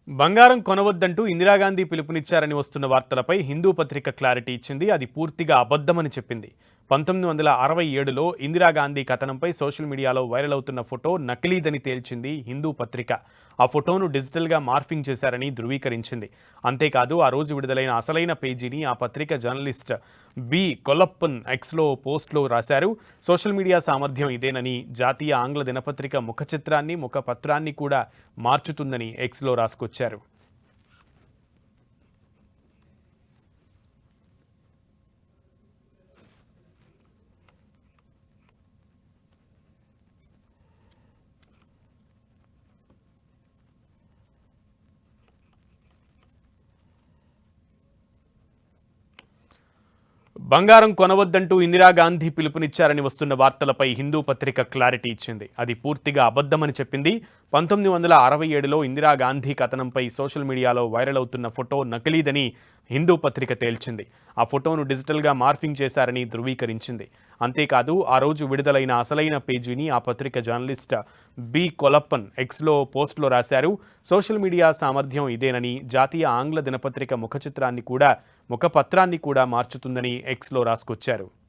బంగారం కొనవద్దంటూ ఇందిరాగాంధీ పిలుపునిచ్చారని వస్తున్న వార్తలపై హిందూ పత్రిక క్లారిటీ ఇచ్చింది. అది పూర్తిగా అబద్ధమని చెప్పింది. 1967లో ఇందిరాగాంధీ కథనంపై సోషల్ మీడియాలో వైరల్ అవుతున్న ఫోటో నకిలీదని తేల్చింది హిందూ పత్రిక. ఆ ఫోటోను డిజిటల్గా మార్ఫింగ్ చేశారని ధృవీకరించింది. అంతేకాదు ఆ రోజు విడుదలైన అసలైన పేజీని ఆ పత్రిక జర్నలిస్ట్ బి కొల్లప్పన్ ఎక్స్లో పోస్ట్లో రాశారు. సోషల్ మీడియా సామర్థ్యం ఇదేనని, జాతీయ ఆంగ్ల దినపత్రిక ముఖచిత్రాన్ని ముఖపత్రాన్ని కూడా మార్చుతుందని ఎక్స్లో రాసుకొచ్చారు. బంగారం కొనవద్దంటూ ఇందిరాగాంధీ పిలుపునిచ్చారని వస్తున్న వార్తలపై హిందూ పత్రిక క్లారిటీ ఇచ్చింది. అది పూర్తిగా అబద్ధమని చెప్పింది. 1967లో ఇందిరాగాంధీ కథనంపై సోషల్ మీడియాలో వైరల్ అవుతున్న ఫోటో నకిలీదని హిందూ పత్రిక తేల్చింది. ఆ ఫోటోను డిజిటల్గా మార్ఫింగ్ చేశారని ధృవీకరించింది. అంతేకాదు ఆ రోజు విడుదలైన అసలైన పేజీని ఆ పత్రిక జర్నలిస్ట్ బి కొలప్పన్ ఎక్స్లో పోస్ట్లో రాశారు. సోషల్ మీడియా సామర్థ్యం ఇదేనని, జాతీయ ఆంగ్ల దినపత్రిక ముఖపత్రాన్ని కూడా మార్చుతుందని ఎక్స్లో రాసుకొచ్చారు.